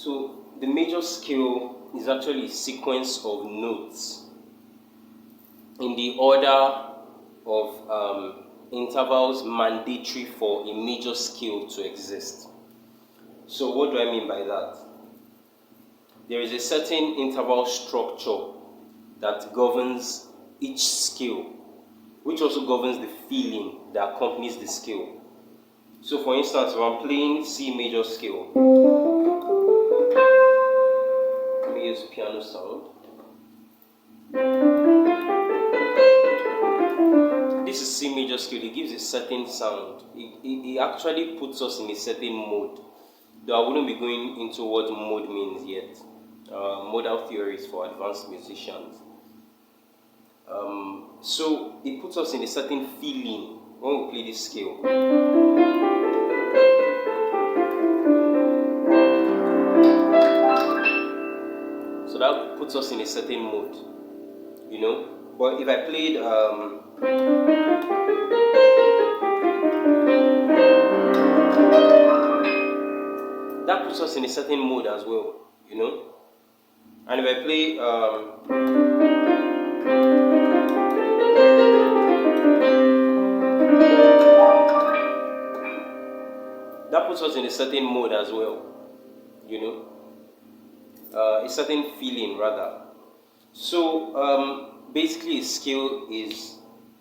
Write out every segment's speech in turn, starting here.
So the major scale is actually a sequence of notes in the order of intervals mandatory for a major scale to exist. So what do I mean by that? There is a certain interval structure that governs each scale, which also governs the feeling that accompanies the scale. So for instance, if I'm playing C major scale, let me use piano sound. This is C major scale. It gives a certain sound. It actually puts us in a certain mode. Though I wouldn't be going into what mode means yet. Modal theories for advanced musicians. So it puts us in a certain feeling when we play this scale. So that puts us in a certain mode, you know. But if I played that puts us in a certain mode as well, you know. And if I play that puts us in a certain mode as well, you know, a certain feeling rather. So basically a scale is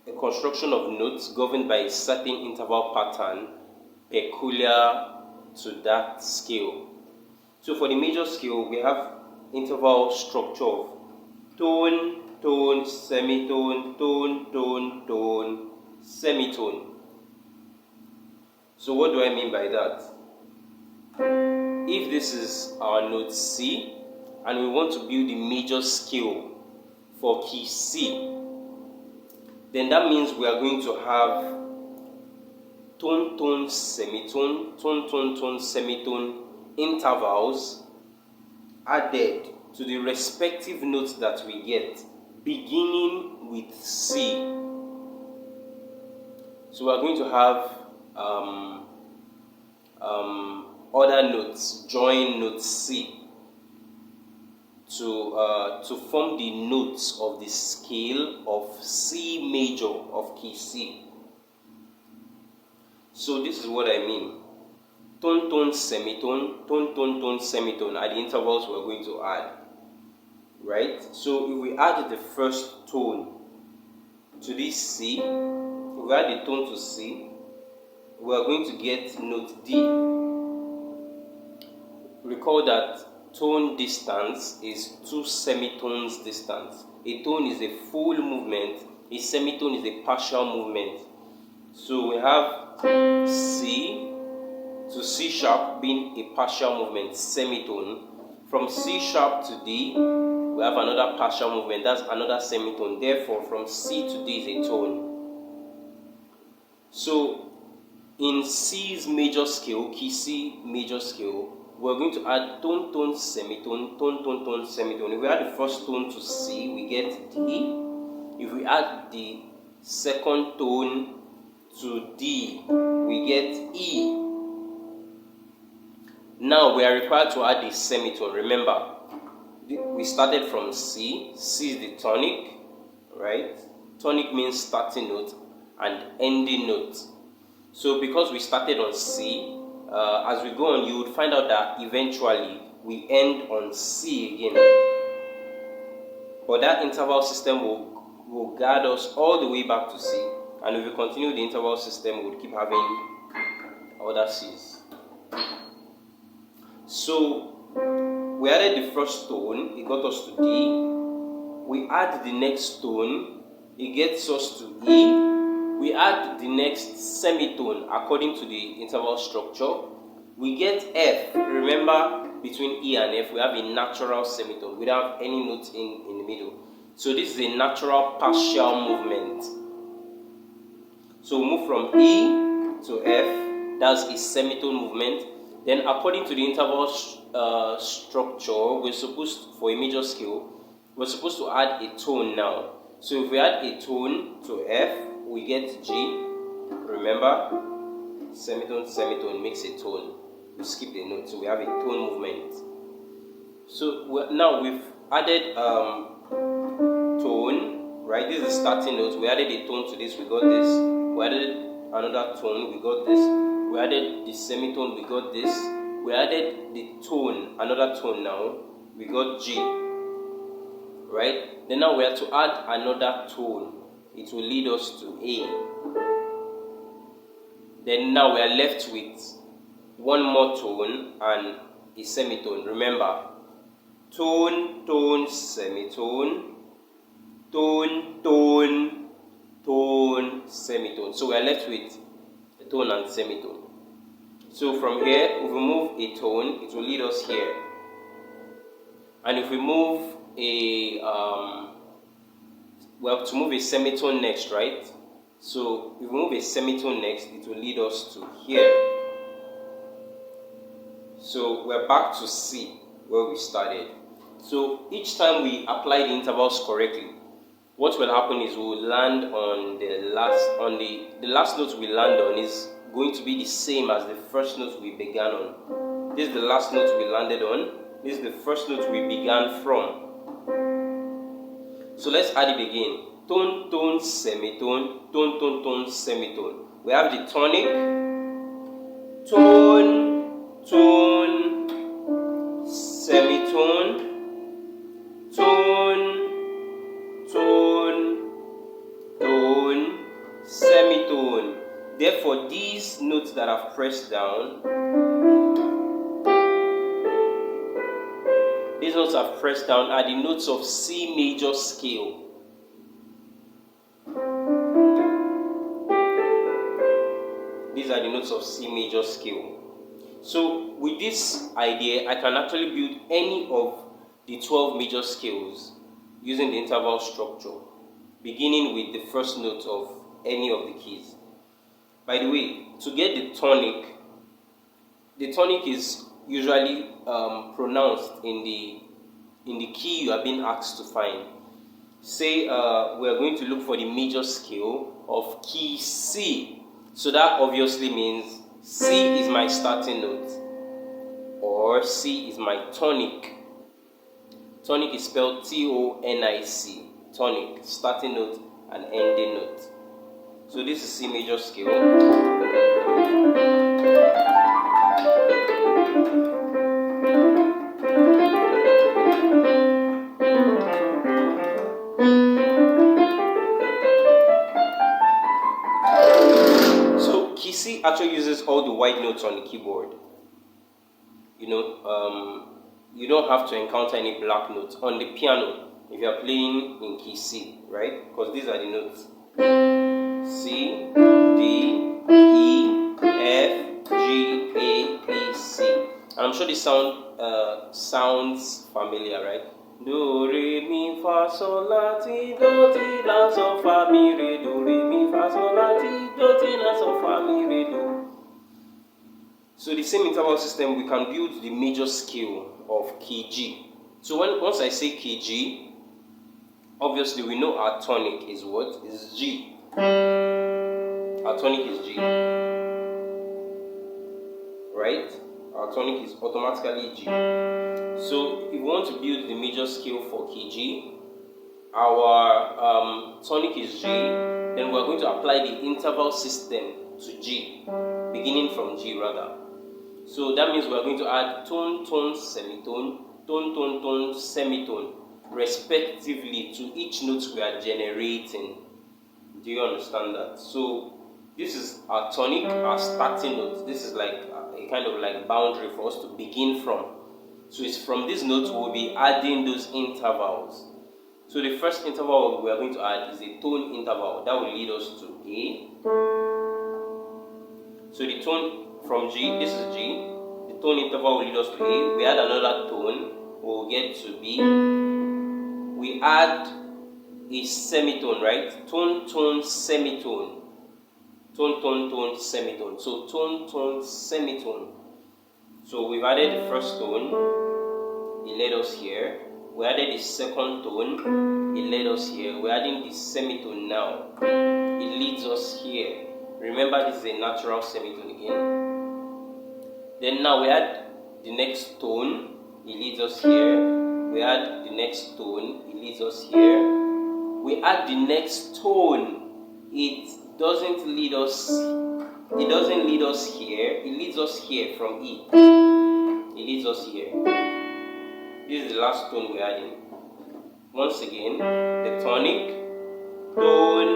a construction of notes governed by a certain interval pattern peculiar to that scale. So for the major scale, we have interval structure of tone, tone, semitone, tone, tone, tone, semitone. So what do I mean by that? If this is our note C and we want to build the major scale for key C, then that means we are going to have tone, tone, semitone, tone, tone, tone, semitone intervals added to the respective notes that we get, beginning with C. So we are going to have other notes join note C to form the notes of the scale of C major of key C. So this is what I mean. Tone, tone, semitone, tone, tone, tone, semitone are the intervals we're going to add, right? So if we add the first tone to this C, if we add the tone to C, we are going to get note D. Recall that tone distance is 2 semitones distance. A tone is a full movement, a semitone is a partial movement. So we have C to C sharp being a partial movement, semitone. From C sharp to D, we have another partial movement, that's another semitone. Therefore, from C to D is a tone. So, in C's major scale, key C major scale, we're going to add tone, tone, semitone, tone, tone, tone, semitone. If we add the first tone to C, we get D. If we add the second tone to D, we get E. Now we are required to add the semitone. Remember, we started from C. C is the tonic, right? Tonic means starting note and ending note. So because we started on C, as we go on, you would find out that eventually we end on C again. But that interval system will guide us all the way back to C. And if we continue the interval system, we'll keep having other C's. So we added the first tone, it got us to D. We add the next tone, it gets us to E. We add the next semitone according to the interval structure. We get F. Remember, between E and F, we have a natural semitone. We don't have any note in the middle. So this is a natural partial movement. So we move from E to F. That's a semitone movement. Then according to the interval structure, we're supposed, for a major scale, we're supposed to add a tone now. So if we add a tone to F, we get G. Remember, semitone, semitone makes a tone. We skip the note, so we have a tone movement. So now we've added tone, right? This is the starting note. We added a tone to this, we got this. We added another tone, we got this. We added the semitone, we got this. We added the tone, another tone now, we got G, right? Then now we have to add another tone. It will lead us to A. Then now we are left with one more tone and a semitone. Remember, tone, tone, semitone, tone, tone, tone, semitone. So we are left with a tone and semitone. So from here, if we move a tone, it will lead us here. And if we move we have to move a semitone next, right? So if we move a semitone next, it will lead us to here. So we're back to C, where we started. So each time we apply the intervals correctly, what will happen is we will land on the last note we land on is going to be the same as the first note we began on. This is the last note we landed on. This is the first note we began from. So let's add it again. Tone, tone, semitone, tone, tone, tone, semitone. We have the tonic, tone, tone, semitone, tone, tone, tone, semitone. Therefore, these notes that I've pressed down, are the notes of C major scale. These are the notes of C major scale. So with this idea, I can actually build any of the 12 major scales using the interval structure, beginning with the first note of any of the keys. By the way, to get the tonic is usually pronounced in the key you are being asked to find. Say we are going to look for the major scale of key C. So that obviously means C is my starting note, or C is my tonic. Tonic is spelled T-O-N-I-C. Tonic, starting note and ending note. So this is C major scale. So key C actually uses all the white notes on the keyboard. You don't have to encounter any black notes on the piano if you are playing in key C, right? Because these are the notes: C, D, E, F, G, A, B, C. And I'm sure this sounds familiar, right? Do, re, mi, fa, sol, la, ti, do, ti, la, sol, fa, mi, re, do, re, mi, fa, sol, la, ti, do, ti, la, sol, fa, mi, re, do. So the same interval system, we can build the major scale of key G. So once I say key G, obviously we know our tonic is what? Is G. Our tonic is G. Right? Our tonic is automatically G. So if we want to build the major scale for key G, our tonic is G, then we're going to apply the interval system to G, beginning from G rather. So that means we're going to add tone, tone, semitone, tone, tone, tone, semitone, respectively to each note we are generating. Do you understand that? So this is our tonic, our starting note. This is like a kind of like boundary for us to begin from. So it's from these notes we'll be adding those intervals. So the first interval we are going to add is a tone interval. That will lead us to A. So the tone from G, this is G. The tone interval will lead us to A. We add another tone, we'll get to B. We add a semitone, right? Tone, tone, semitone. Tone, tone, tone, semitone. So tone, tone, semitone. So we've added the first tone, it led us here. We added the second tone, it led us here. We're adding the semitone now, it leads us here. Remember, this is a natural semitone again. Then now we add the next tone, it leads us here. We add the next tone, it leads us here. We add the next tone, it doesn't lead us here, it leads us here from E. It leads us here. This is the last tone we're adding. Once again, the tonic, tone,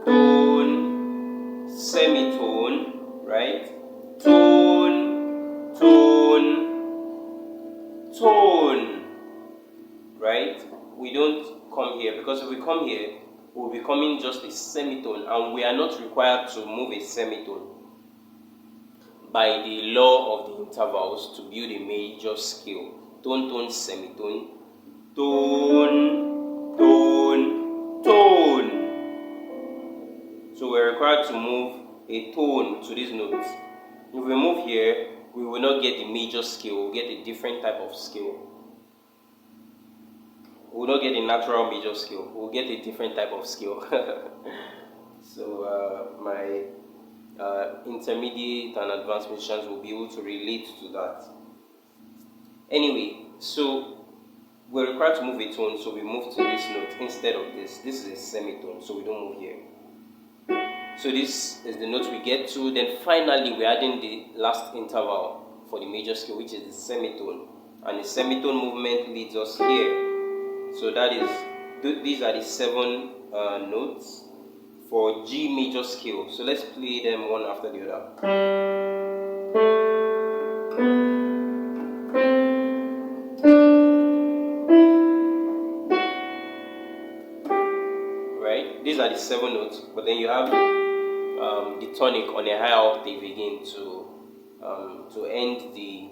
tone, semitone, right? Tone, tone, tone, right? We don't come here, because if we come here, we'll be coming just a semitone, and we are not required to move a semitone by the law of the intervals to build a major scale. Tone, tone, semitone, tone, tone, tone. So we're required to move a tone to these notes. If we move here, we will not get the major scale, we'll get a different type of scale. We will not get a natural major scale, we'll get a different type of scale. So my intermediate and advanced musicians will be able to relate to that. Anyway, so we're required to move a tone, so we move to this note instead of this. This is a semitone, so we don't move here. So this is the note we get to. Then finally we're adding the last interval for the major scale, which is the semitone. And the semitone movement leads us here. So that is, these are the 7 notes for G major scale. So let's play them one after the other. Right? These are the 7 notes, but then you have the tonic on a higher octave again to end the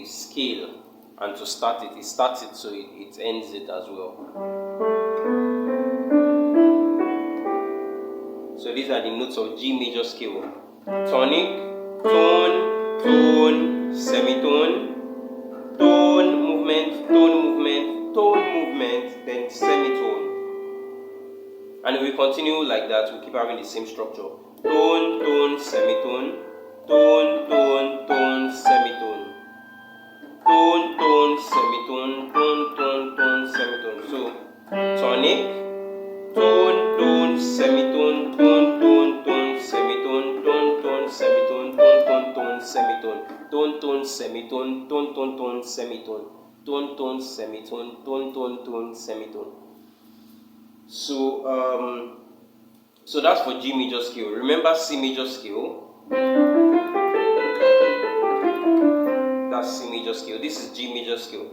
scale, and to start it. It starts it, so it ends it as well. So these are the notes of G major scale: tonic, tone, tone, semitone, tone movement, tone movement, tone movement, then semitone. And we continue like that. We keep having the same structure: tone, tone, semitone, tone, tone, tone, semitone, tone, tone, semitone, tone, tone, tone, semitone. So tonic, tone, tone, semitone, tone, tone, tone, semitone, tone, tone, semitone, tone, tone, tone, semitone, tone, tone, semitone, tone, tone, tone, semitone, tone, tone, semitone, tone, tone, tone, semitone. So that's for G major scale. Remember C major scale. That's C major scale. This is G major scale.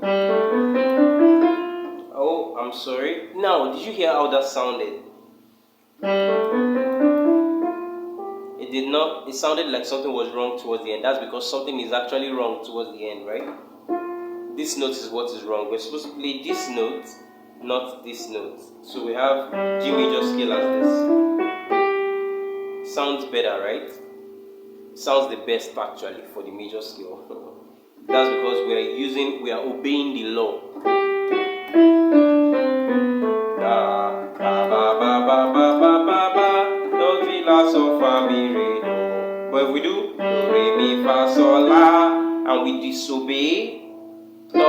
Oh, I'm sorry. Now, did you hear how that sounded? It did not. It sounded like something was wrong towards the end. That's because something is actually wrong towards the end, right? This note is what is wrong. We're supposed to play this note, not this note. So we have G major scale as this. Sounds better, right? Sounds the best actually for the major scale. That's because we are obeying the law. But if we do do, re, mi, fa, sol, la, and we disobey, do,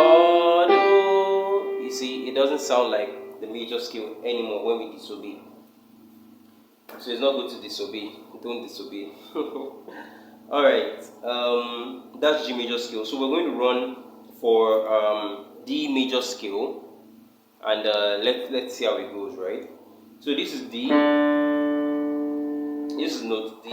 you see, it doesn't sound like the major scale anymore when we disobey. So it's not good to disobey. Don't disobey. Alright, that's G major scale. So we're going to run for D major scale, and let's see how it goes, right? So this is D. This is note D.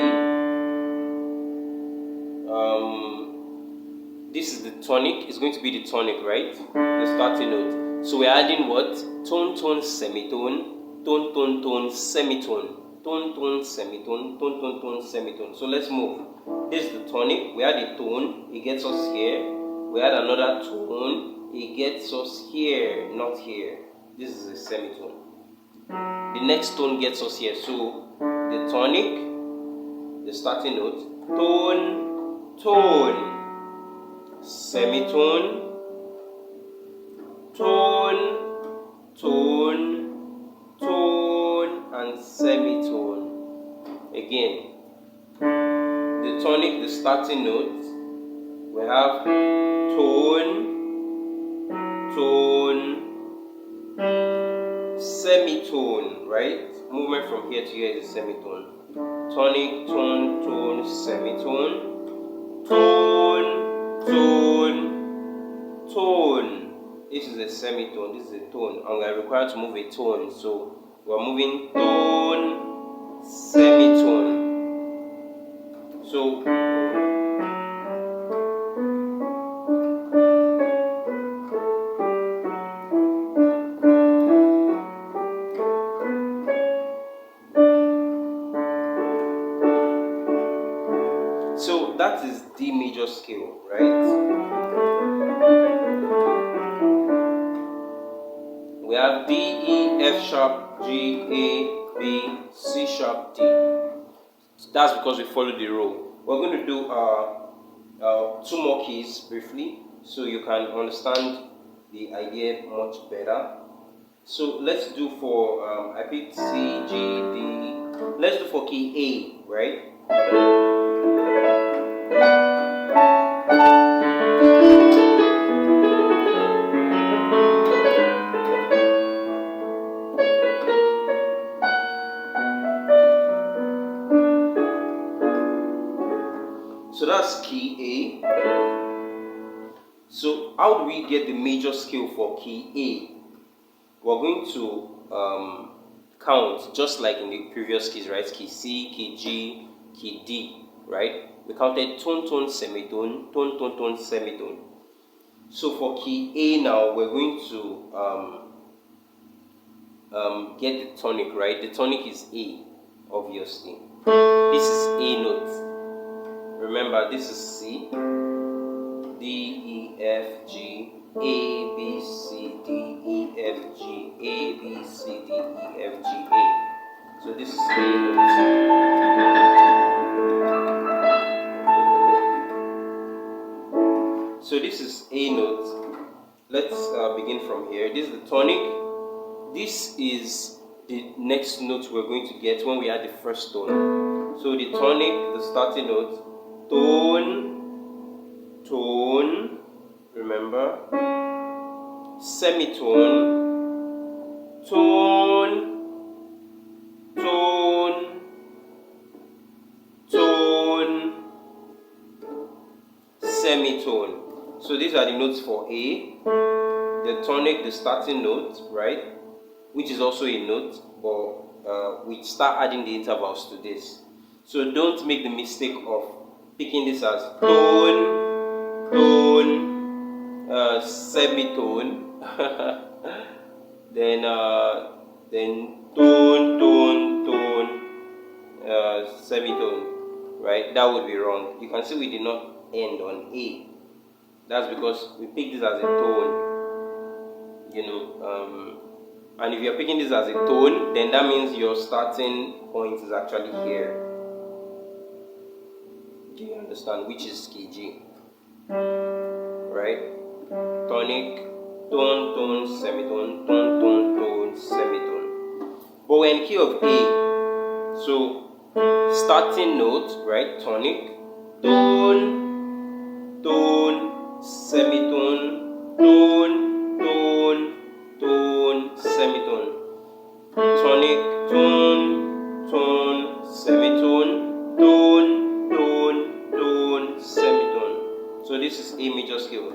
This is the tonic. It's going to be the tonic, right? The starting note. So we're adding what? Tone, tone, semitone, tone, tone, tone, semitone, tone, tone, semitone, tone, tone, tone, semitone. So let's move. This is the tonic. We add a tone. It gets us here. We add another tone. It gets us here, not here. This is a semitone. The next tone gets us here. So the tonic, the starting note, tone, tone, semitone, tone, tone, tone, and semitone. Again, the tonic, the starting note, we have tone, tone, semitone, right? Movement from here to here is a semitone. Tonic, tone, tone, semitone, tone, tone, tone. This is a semitone, this is a tone, and we are required to move a tone, so we are moving tone, semitone. So that is D major scale, right? We have D, E, F sharp, G, A, B, C sharp, D. That's because we follow the row. We're going to do 2 more keys briefly, so you can understand the idea much better. So let's do for, I picked C, G, D. Let's do for key A, right? So that's key A. So how do we get the major scale for key A? We're going to count just like in the previous keys, right? Key C, key G, key D, right? We counted tone, tone, semitone, tone, tone, tone, semitone. So for key A now, we're going to get the tonic, right? The tonic is A, obviously. This is A note. Remember, this is C, D, E, F, G, A, B, C, D, E, F, G, A, B, C, D, E, F, G, A. So this is A note. So this is A note. Let's begin from here. This is the tonic. This is the next note we're going to get when we add the first tone. So the tonic, the starting note, tone, tone, remember, semitone, tone, tone, tone, semitone. So these are the notes for A, the tonic, the starting note, right, which is also a note, but we start adding the intervals to this. So don't make the mistake of picking this as tone, tone, semitone, then tone, tone, tone, semitone, right? That would be wrong. You can see we did not end on A. That's because we picked this as a tone, you know, and if you're picking this as a tone, then that means your starting point is actually here. Do you understand? Which is key G, right? Tonic, tone, tone, semitone, tone, tone, tone, semitone. But we're in key of A, so starting note, right? Tonic, tone, tone, semitone, tone, tone, tone, semitone. Tonic, tone, tone, semitone, tone, tone, tone, semitone. So this is A major scale.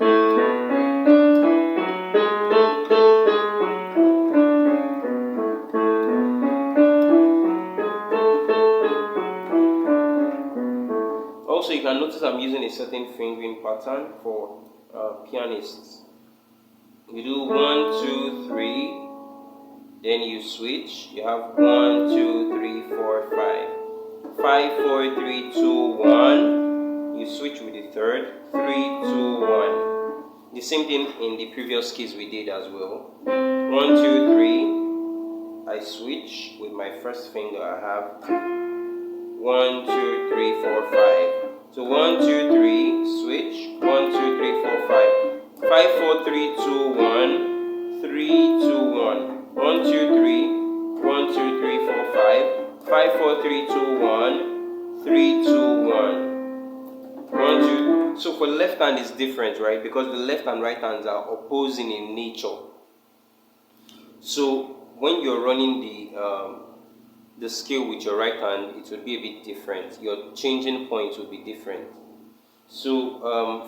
Also, you can notice I'm using a certain fingering pattern for pianists. You do 1, 2, 3, then you switch. You have 1, 2, 3, 4, 5. 5, 4, 3, 2, 1. You switch with the third. 3, 2, 1. The same thing in the previous keys we did as well. 1, 2, 3. I switch with my first finger. I have 1, 2, 3, 4, 5. So 1, 2, 3, switch. 1, 2, 3, 4, 5. 5, 4, 3, 2, 1. 3, 2, 1. 1, 2, 3. 1, 2, 3, 4, 5. 5, 4, 3, 2, 1. 3, 2, 1. So for left hand is different, right? Because the left and right hands are opposing in nature. So when you're running the scale with your right hand, it will be a bit different. Your changing points will be different. So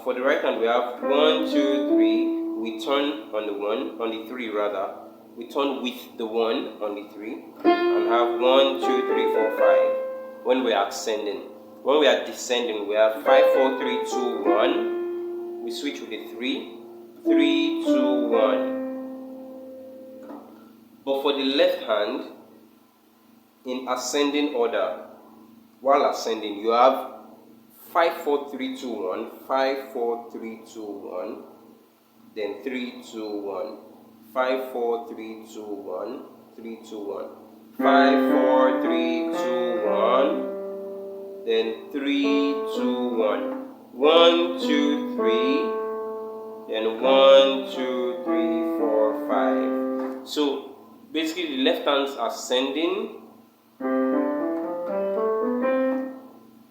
for the right hand, we have 1, 2, 3. We turn on the 1, on the 3 rather. We turn with the 1 on the 3, and have 1, 2, 3, 4, 5. When we are ascending, when we are descending, we have 5, 4, 3, 2, 1. We switch with the 3, 3, 2, 1. But for the left hand, in ascending order, while ascending, you have 5, 4, 3, 2, 1, 5, 4, 3, 2, 1, then 3, 2, 1, 5, 4, 3, 2, 1, 3, 2, 1, 5, 4, 3, 2, 1, then 3, 2, 1, 1, 2, 3, then 1, 2, 3, 4, 5. So basically the left hand's ascending.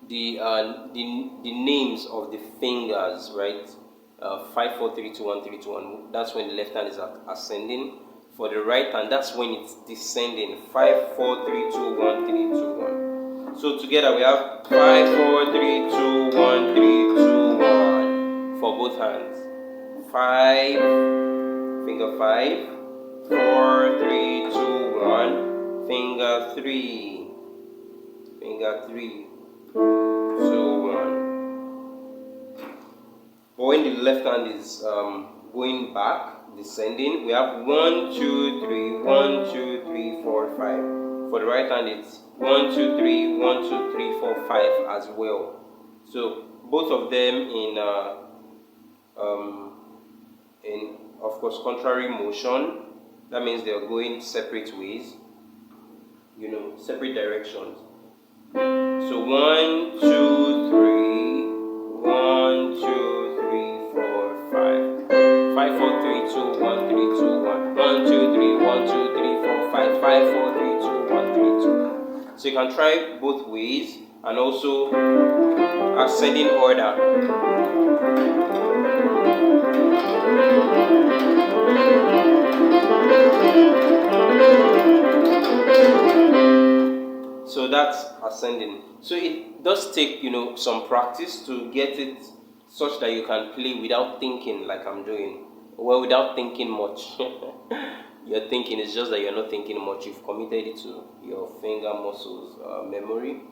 The names of the fingers, right? 5, 4, 3, 2, 1, 3, 2, 1. That's when the left hand is ascending. For the right hand, that's when it's descending. 5, 4, 3, 2, 1, 3, 2, 1. So together we have 5, 4, 3, 2, 1, 3, 2, 1 for both hands. 5, finger 5, 4, 3, 2, 1, finger 3, finger 3. 2, 1. But when the left hand is going back, descending, we have 1, 2, 3, 1, 2, 3, 4, 5. For the right hand, it's 1, 2, 3, 1, 2, 3, 4, 5 as well. So both of them in of course contrary motion. That means they are going separate ways, separate directions. So 1, 2, 3, 1, 2, 3, 4, 5. 5, 4, 3, 2, 1, 3, 2, 1. 1, 2, 3, 1, 2, 3, 4, 5. 5, 4, 3, 2, 1, 3, 2. So you can try both ways and also ascending order. So that's ascending. So it does take, some practice to get it such that you can play without thinking like I'm doing. Well, without thinking much. You're thinking, it's just that you're not thinking much. You've committed it to your finger muscles memory.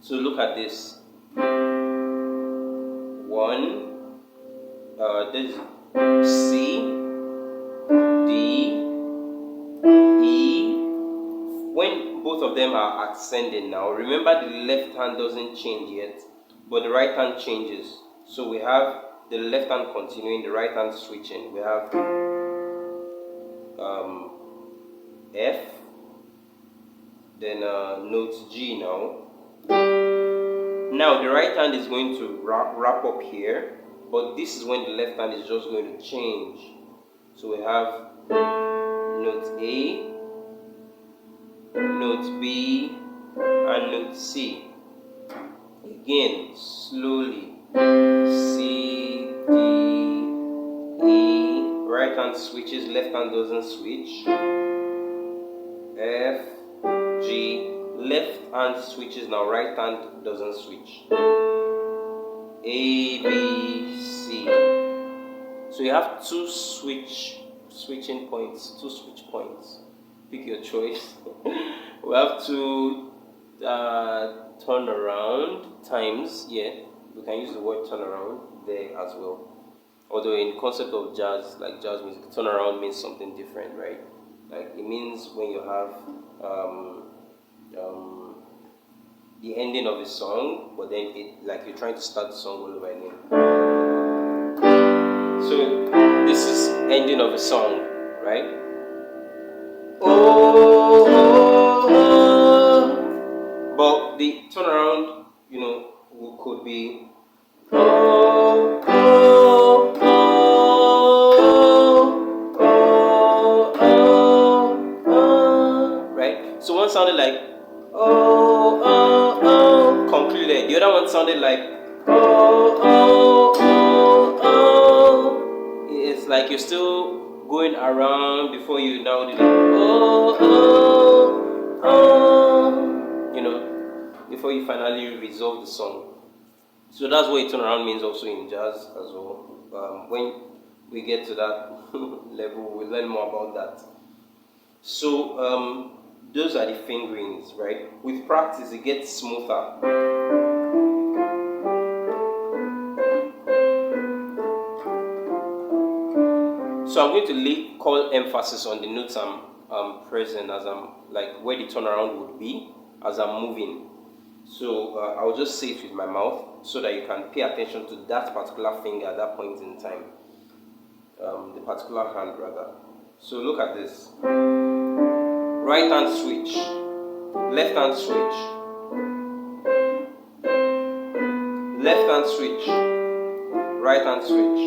So look at this. 1, this is C, D, E. When both of them are ascending now, remember the left hand doesn't change yet, but the right hand changes. So we have the left hand continuing, the right hand switching. We have F, then note G now. Now the right hand is going to wrap up here, but this is when the left hand is just going to change. So we have note A, note B, and note C. Again, slowly. C, D, E. Right hand switches, left hand doesn't switch. F, G. Left hand switches now, right hand doesn't switch. A, B, C. So you have two switching points, 2 switch points. Pick your choice. We have to turn around times. Yeah, we can use the word turn around there as well. Although in concept of jazz, like jazz music, turn around means something different, right? Like it means when you have the ending of a song, but then like you're trying to start the song all over again. So this is ending of a song, right? Oh, oh, oh. But the turnaround, could be oh, oh, oh, oh, oh, oh, right? So one sounded like oh, oh, oh, concluded. The other one sounded like Oh, oh, oh, oh. It's like you're still going around before you now do the oh, oh, oh. You know, before you finally resolve the song. So that's what a turnaround means also in jazz as well. When we get to that level, we'll learn more about that. So those are the fingerings, right? With practice, it gets smoother. So I'm going to call emphasis on the notes I'm pressing as I'm like where the turnaround would be as I'm moving. So I'll just say it with my mouth so that you can pay attention to that particular finger at that point in time. The particular hand rather. So look at this. Right hand switch, left hand switch, left hand switch, right hand switch,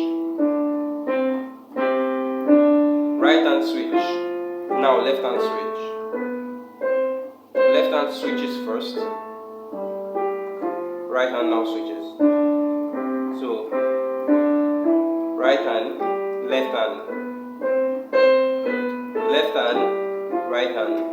right hand switch. Now left hand switch. Left hand switches first. Right hand now switches. So right hand, left hand, left hand, right hand.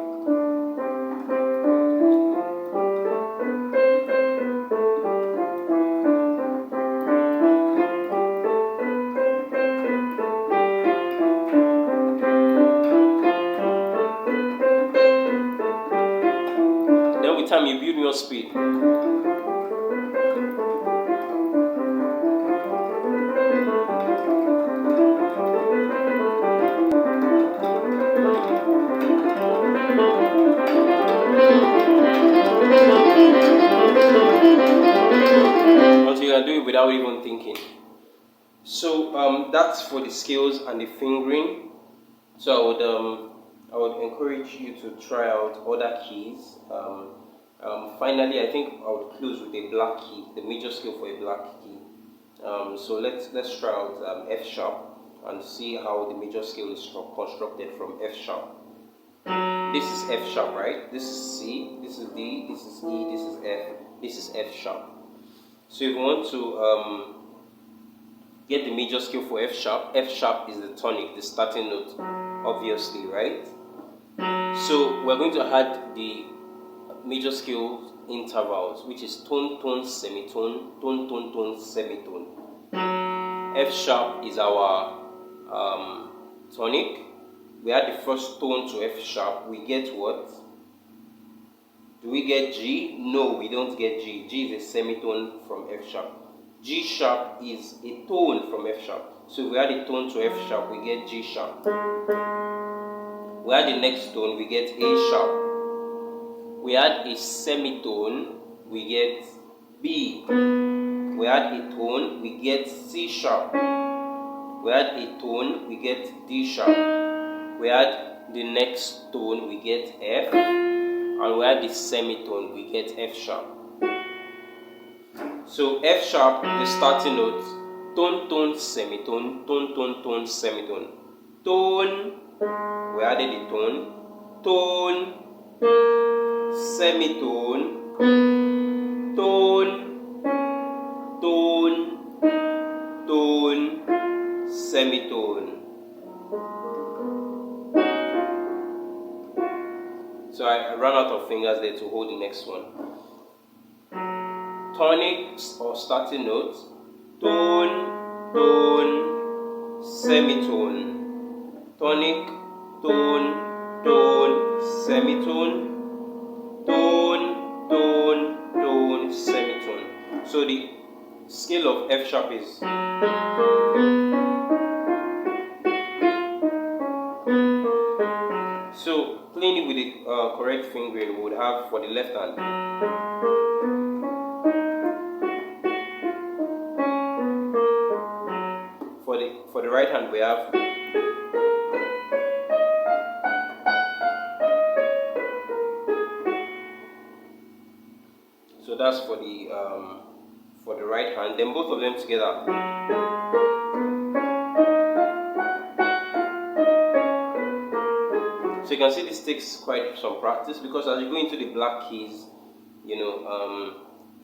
Then with time you build more speed. Until you can do it without even thinking. So that's for the scales and the fingering. So I would encourage you to try out other keys. Finally, I think I would close with a black key, the major scale for a black key. So let's try out F sharp and see how the major scale is constructed from F sharp. This is F sharp, right? This is C, this is D, this is E, this is F, this is F sharp. So if you want to get the major scale for F sharp is the tonic, the starting note, obviously, right? So we're going to add the major scale intervals, which is tone, tone, semitone, tone, tone, tone, semitone. F sharp is our tonic. We add the first tone to F sharp. We get what? Do we get G? No, we don't get G. G is a semitone from F sharp. G sharp is a tone from F sharp. So if we add a tone to F sharp, we get G sharp. We add the next tone, we get A sharp. We add a semitone, we get B. We add a tone, we get C sharp. We add a tone, we get D sharp. We add the next tone, we get F. And we add the semitone, we get F sharp. So F sharp, the starting notes, tone, tone, semitone, tone, tone, tone, semitone. Tone, we added the tone, tone, semitone, tone, tone, tone, semitone. So I ran out of fingers there to hold the next one. Tonic or starting notes, tone, tone, semitone. Tonic, tone, tone, semitone. Tone, tone, tone, semitone. So the scale of F sharp is so playing it with the correct fingering we would have for the left hand. For the right hand we have so that's for the right hand. Then both of them together. So you can see this takes quite some practice because as you go into the black keys,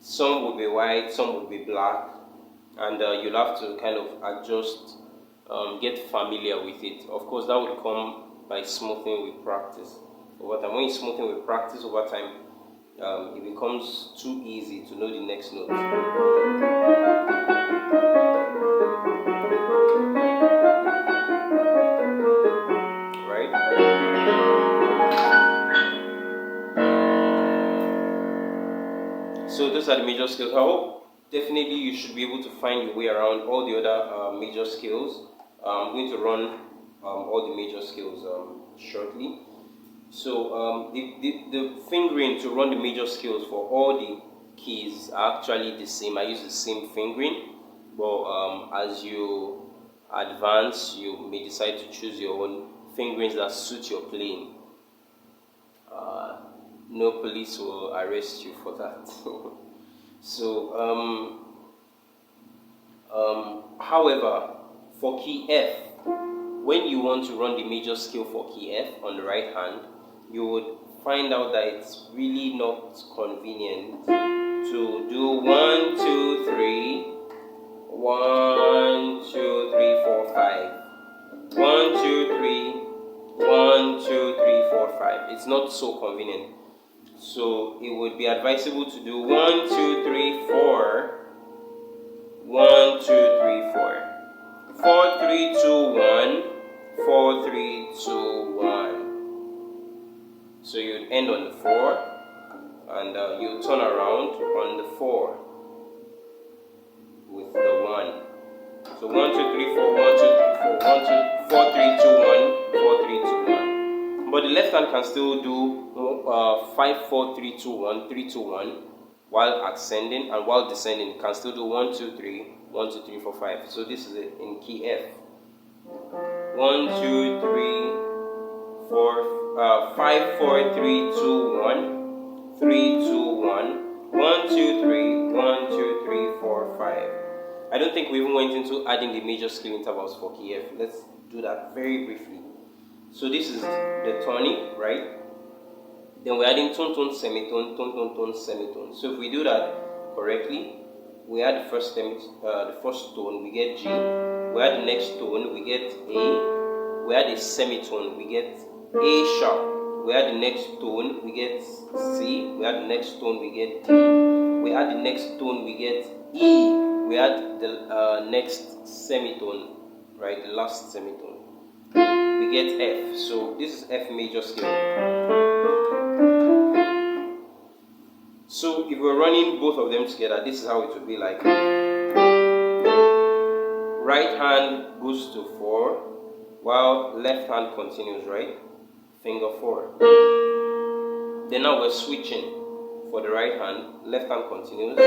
Some will be white, some will be black, and you'll have to kind of adjust, get familiar with it. Of course, that will come by smoothing with practice over time. When you're smoothing with practice over time, it becomes too easy to know the next note. So those are the major scales. I hope definitely you should be able to find your way around all the other major scales. I'm going to run all the major scales shortly. So the fingering to run the major scales for all the keys are actually the same. I use the same fingering, but as you advance, you may decide to choose your own fingerings that suit your playing. No police will arrest you for that. So, however, for key F, when you want to run the major scale for key F on the right hand, you would find out that it's really not convenient to do 1, 2, 3, 1, 2, 3, 4, 5. 1, 2, 3, 1, 2, 3, 4, 5. It's not so convenient. So it would be advisable to do 1, 2, 3, 4. 1, 2, 3, 4. 4, 3, 2, 1. 4, 3, 2, 1. So you end on the 4, and you turn around on the 4 with the 1. So 1, 2, 3, 4. 1, 2, 3, 4. 1, 2, 4, 3, 2, 1. 4, 3, 2, 1. But the left hand can still do 5, 4, 3, 2, 1, 3, 2, 1 while ascending, and while descending it can still do 1, 2, 3, 1, 2, 3, 4, 5. So this is it in key F. 1, 2, 3, 4, 5, 4, 3, 2, 1, 3, 2, 1, 1, 2, 3, 1, 2, 3, 4, 5. I don't think we even went into adding the major scale intervals for key F. Let's do that very briefly. So this is the tonic, right? Then we're adding tone, tone, semitone, tone, tone, tone, semitone. So if we do that correctly, we add the first tone, we get G. We add the next tone, we get A. We add a semitone, we get A sharp. We add the next tone, we get C. We add the next tone, we get D. We add the next tone, we get E. We add the next semitone, right? The last semitone. We get F. So this is F major scale. So if we're running both of them together, this is how it would be like. Right hand goes to 4, while left hand continues, right? Finger 4. Then now we're switching for the right hand. Left hand continues.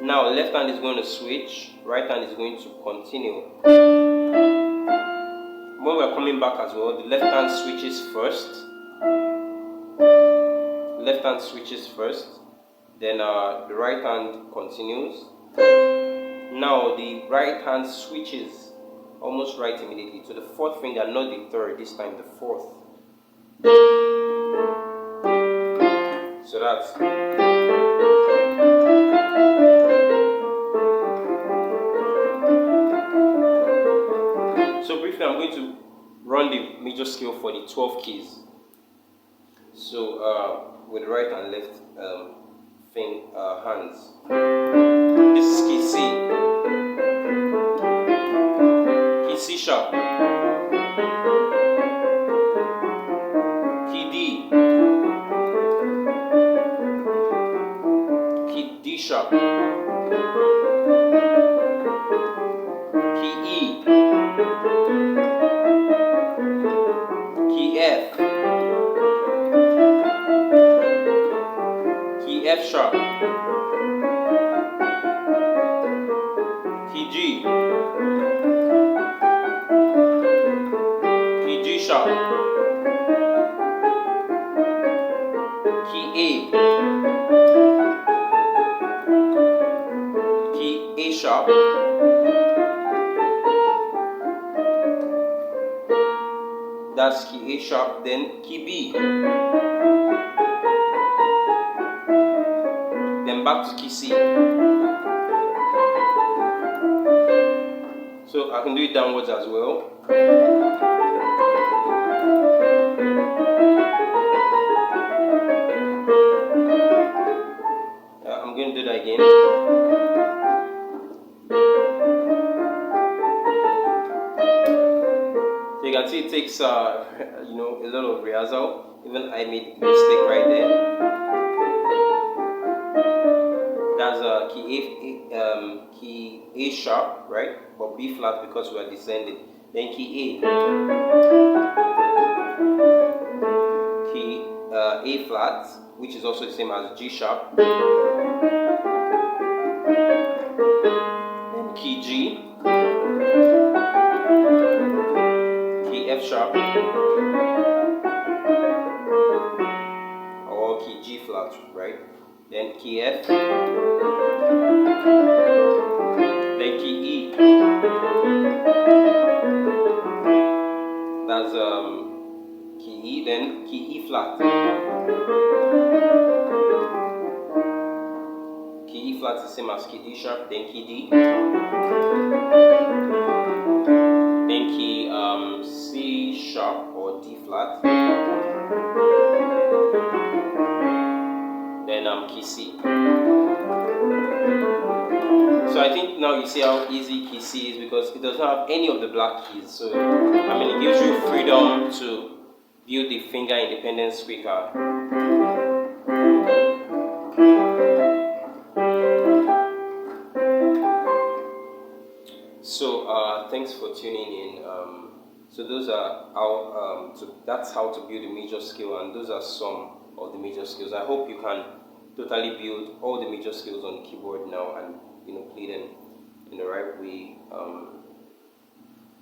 Now left hand is going to switch. Right hand is going to continue. When we're coming back as well, the left hand switches first. Left hand switches first. Then the right hand continues. Now the right hand switches almost right immediately to the 4th finger, not the 3rd, this time the 4th. So that's. So briefly, I'm going to run the major scale for the 12 keys. So with the right and left hands. This is key C. Key C sharp. Key D. Key D sharp. Key E. Key F. Key F sharp. Key G. Key G sharp. Key A. Key A sharp. That's key A sharp, then key B. Then Then back to key C. So I can do it downwards as well. I'm going to do that again. So you can see it takes you know, a lot of rehearsal. Even I made a mistake right there. That's key A sharp, right? But B flat because we are descending. Then key A. Key A flat, which is also the same as G sharp. Then key G. Key F sharp. Or key G flat, right? Then key F. Then key E. That's key E, then key E flat. Key E flat is the same as key D sharp, then key D. Then key C sharp or D flat. Then key C. So I think now you see how easy key C is because it does not have any of the black keys. So I mean, it gives you freedom to build the finger independence quicker. So thanks for tuning in. So those are how that's how to build a major scale, and those are some of the major scales. I hope you can totally build all the major scales on the keyboard now and, you know, play them in the right way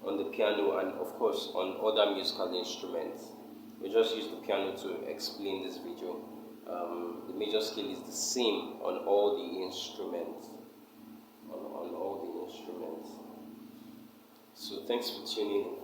on the piano and of course on other musical instruments. We just use the piano to explain this video. The major scale is the same on all the instruments. On all the instruments. So thanks for tuning in.